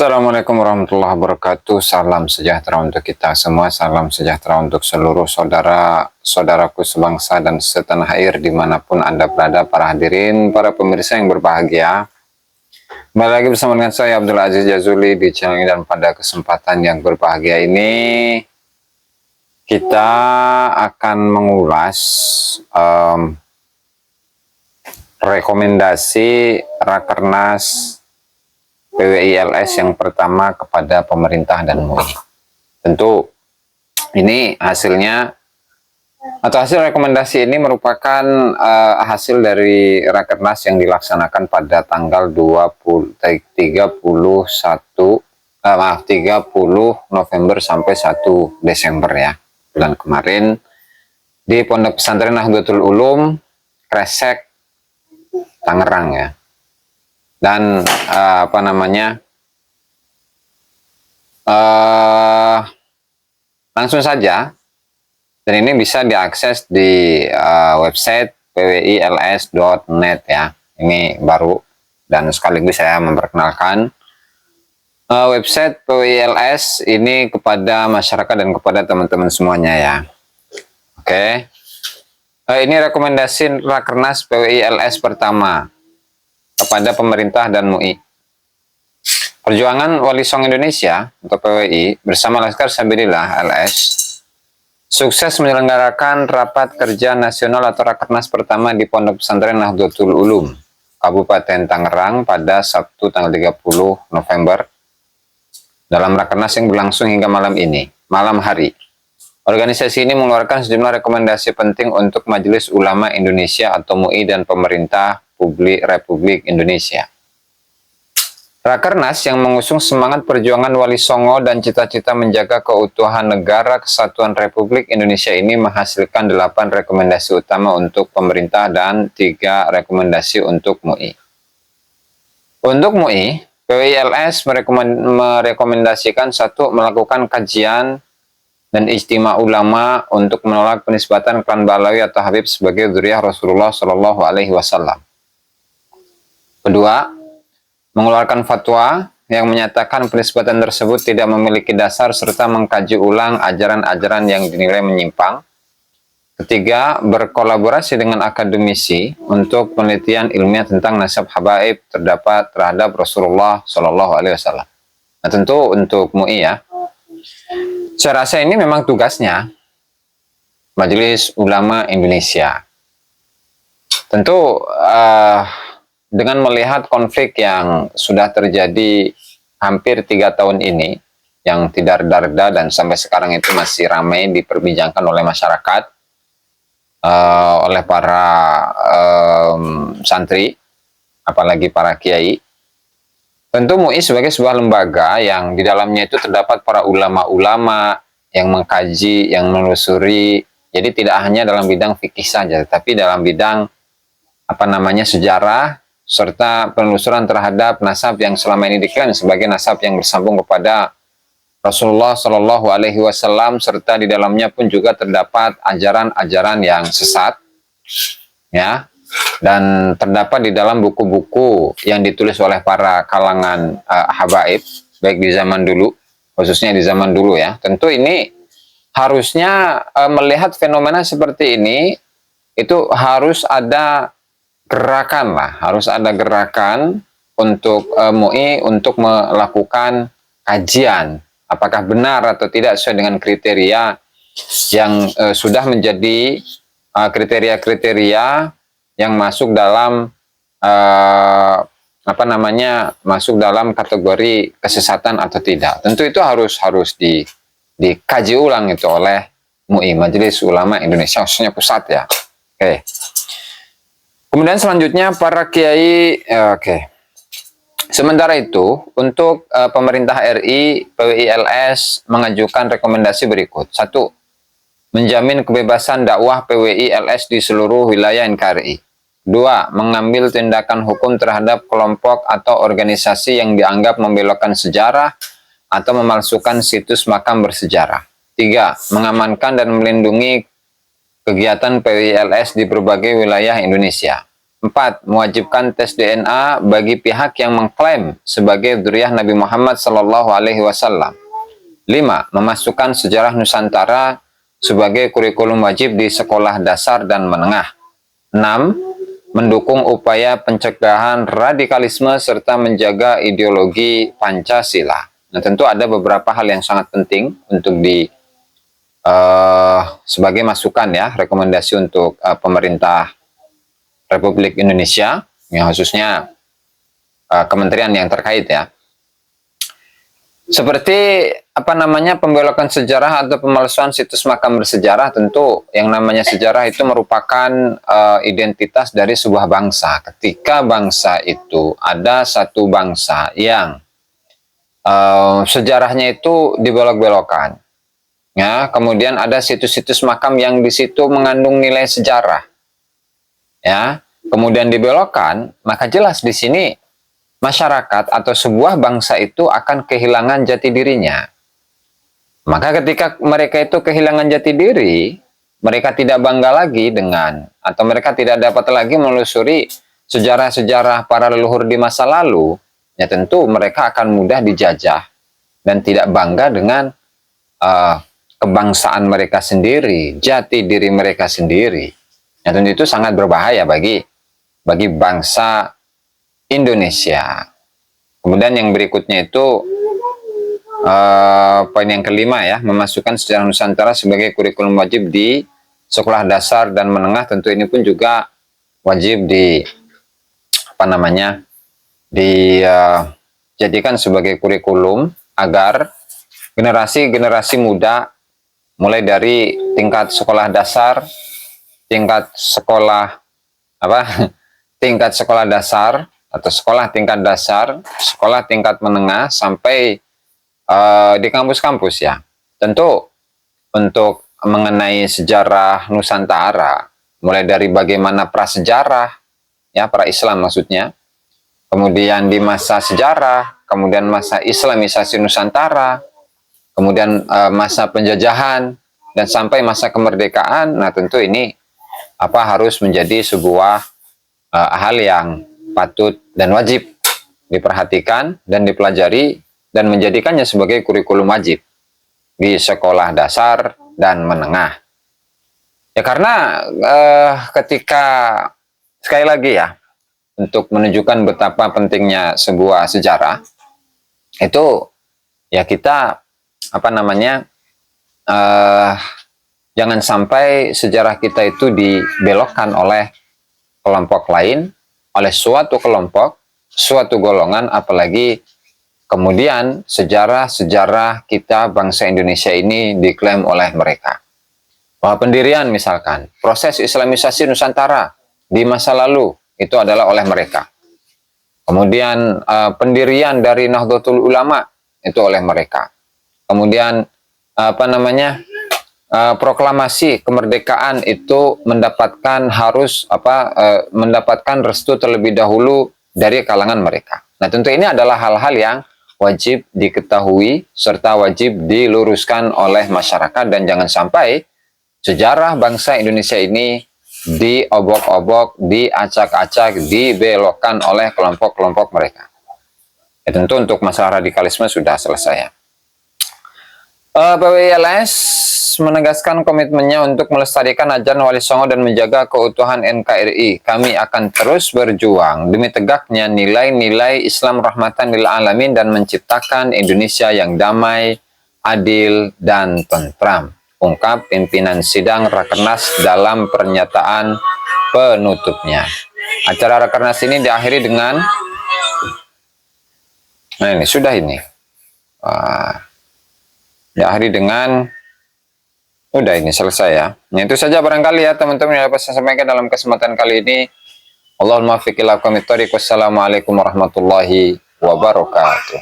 Assalamualaikum warahmatullahi wabarakatuh. Salam sejahtera untuk kita semua. Salam sejahtera untuk seluruh saudara-saudaraku sebangsa dan setanah air dimanapun Anda berada, para hadirin, para pemirsa yang berbahagia. Kembali lagi bersama dengan saya Abdul Aziz Jazuli di channel ini, dan pada kesempatan yang berbahagia ini kita akan mengulas rekomendasi Rakernas PWI-LS yang pertama kepada pemerintah dan MUI. Tentu ini hasilnya atau hasil rekomendasi ini merupakan hasil dari Rakernas yang dilaksanakan pada tanggal 30 November sampai 1 Desember ya, bulan kemarin di Pondok Pesantren Nahdlatul Ulum, Kresek, Tangerang ya. Dan langsung saja, dan ini bisa diakses di website pwils.net ya. Ini baru, dan sekaligus saya memperkenalkan website PWILS ini kepada masyarakat dan kepada teman-teman semuanya ya. Oke. Ini rekomendasi Rakernas PWI-LS pertama kepada pemerintah dan MUI. Perjuangan Wali Songo Indonesia atau PWI bersama Laskar Sabilillah LS sukses menyelenggarakan rapat kerja nasional atau Rakernas pertama di Pondok Pesantren Nahdlatul Ulum, Kabupaten Tangerang pada Sabtu tanggal 30 November. Dalam Rakernas yang berlangsung hingga malam hari, organisasi ini mengeluarkan sejumlah rekomendasi penting untuk Majelis Ulama Indonesia atau MUI dan pemerintah Republik Indonesia. Rakernas yang mengusung semangat perjuangan Wali Songo dan cita-cita menjaga keutuhan negara kesatuan Republik Indonesia ini menghasilkan 8 rekomendasi utama untuk pemerintah dan 3 rekomendasi untuk MUI. Untuk MUI, PWI-LS merekomendasikan 1. Melakukan kajian dan ijtima ulama untuk menolak penisbatan klan Balawi atau Habib sebagai dzurriyyah Rasulullah Shallallahu Alaihi Wasallam. Kedua, mengeluarkan fatwa yang menyatakan penisbatan tersebut tidak memiliki dasar serta mengkaji ulang ajaran-ajaran yang dinilai menyimpang. Ketiga, berkolaborasi dengan akademisi untuk penelitian ilmiah tentang nasab habaib terhadap Rasulullah Shallallahu Alaihi Wasallam. Nah, tentu untuk MUI ya, saya rasa ini memang tugasnya Majelis Ulama Indonesia. Tentu dengan melihat konflik yang sudah terjadi hampir 3 tahun ini, yang tidak reda-reda dan sampai sekarang itu masih ramai diperbincangkan oleh masyarakat, oleh para santri, apalagi para kiai. Tentu MUI sebagai sebuah lembaga yang di dalamnya itu terdapat para ulama-ulama yang mengkaji, yang menelusuri, jadi tidak hanya dalam bidang fikih saja, tapi dalam bidang sejarah, serta penelusuran terhadap nasab yang selama ini diklaim sebagai nasab yang bersambung kepada Rasulullah Shallallahu Alaihi Wasallam, serta di dalamnya pun juga terdapat ajaran-ajaran yang sesat, ya, dan terdapat di dalam buku-buku yang ditulis oleh para kalangan habaib, baik di zaman dulu, khususnya di zaman dulu ya. Tentu ini harusnya melihat fenomena seperti ini, itu harus ada gerakan lah, harus ada gerakan untuk MUI untuk melakukan kajian apakah benar atau tidak sesuai dengan kriteria yang sudah menjadi kriteria-kriteria yang masuk dalam masuk dalam kategori kesesatan atau tidak. Tentu itu harus dikaji ulang itu oleh MUI, Majelis Ulama Indonesia, khususnya pusat ya. Oke. Kemudian selanjutnya para kiai, Sementara itu, untuk pemerintah RI, PWI-LS mengajukan rekomendasi berikut. 1. Menjamin kebebasan dakwah PWI-LS di seluruh wilayah NKRI. 2. Mengambil tindakan hukum terhadap kelompok atau organisasi yang dianggap membelokkan sejarah atau memalsukan situs makam bersejarah. 3. Mengamankan dan melindungi kegiatan PWI-LS di berbagai wilayah Indonesia. 4. Mewajibkan tes DNA bagi pihak yang mengklaim sebagai dzurriyyah Nabi Muhammad sallallahu alaihi wasallam. 5. Memasukkan sejarah Nusantara sebagai kurikulum wajib di sekolah dasar dan menengah. 6. Mendukung upaya pencegahan radikalisme serta menjaga ideologi Pancasila. Nah, tentu ada beberapa hal yang sangat penting untuk sebagai masukan ya, rekomendasi untuk pemerintah Republik Indonesia, yang khususnya kementerian yang terkait ya. Seperti pembelokan sejarah atau pemalsuan situs makam bersejarah. Tentu yang namanya sejarah itu merupakan identitas dari sebuah bangsa. Ketika bangsa itu ada satu bangsa yang sejarahnya itu dibelok-belokkan, ya, kemudian ada situs-situs makam yang di situ mengandung nilai sejarah, ya, kemudian dibelokkan, maka jelas di sini masyarakat atau sebuah bangsa itu akan kehilangan jati dirinya. Maka ketika mereka itu kehilangan jati diri, mereka tidak bangga lagi dengan, atau mereka tidak dapat lagi menelusuri sejarah-sejarah para leluhur di masa lalu, ya tentu mereka akan mudah dijajah dan tidak bangga dengan kebangsaan mereka sendiri, jati diri mereka sendiri. Ya tentu itu sangat berbahaya bagi bangsa Indonesia. Kemudian yang berikutnya itu poin yang kelima ya, memasukkan sejarah Nusantara sebagai kurikulum wajib di sekolah dasar dan menengah. Tentu ini pun juga wajib dijadikan sebagai kurikulum agar generasi-generasi muda mulai dari tingkat sekolah dasar, tingkat sekolah dasar atau sekolah tingkat dasar, sekolah tingkat menengah, sampai di kampus-kampus ya. Tentu untuk mengenai sejarah Nusantara, mulai dari bagaimana prasejarah, ya, pra Islam maksudnya, kemudian di masa sejarah, kemudian masa Islamisasi Nusantara, kemudian masa penjajahan, dan sampai masa kemerdekaan. Nah, tentu ini harus menjadi sebuah hal yang patut dan wajib diperhatikan dan dipelajari dan menjadikannya sebagai kurikulum wajib di sekolah dasar dan menengah. Ya karena ketika sekali lagi ya, untuk menunjukkan betapa pentingnya sebuah sejarah itu ya, kita jangan sampai sejarah kita itu dibelokkan oleh kelompok lain, oleh suatu kelompok, suatu golongan, apalagi kemudian sejarah-sejarah kita bangsa Indonesia ini diklaim oleh mereka. Bahwa pendirian misalkan, proses Islamisasi Nusantara di masa lalu itu adalah oleh mereka. Kemudian pendirian dari Nahdlatul Ulama itu oleh mereka. Kemudian proklamasi kemerdekaan itu mendapatkan restu terlebih dahulu dari kalangan mereka. Nah, tentu ini adalah hal-hal yang wajib diketahui serta wajib diluruskan oleh masyarakat, dan jangan sampai sejarah bangsa Indonesia ini diobok-obok, diacak-acak, dibelokkan oleh kelompok-kelompok mereka. Ya, tentu untuk masalah radikalisme sudah selesai ya. PWILS menegaskan komitmennya untuk melestarikan ajaran Wali Songo dan menjaga keutuhan NKRI. Kami akan terus berjuang demi tegaknya nilai-nilai Islam rahmatan lil alamin dan menciptakan Indonesia yang damai, adil, dan tentram. Ungkap pimpinan sidang Rakernas dalam pernyataan penutupnya. Acara Rakernas ini diakhiri dengan, diakhiri dengan, udah ini selesai ya. Nah, itu saja barangkali ya teman-teman yang dapat saya sampaikan dalam kesempatan kali ini. Allahumma fiqh ila qawmit thariq. Wassalamualaikum warahmatullahi wabarakatuh.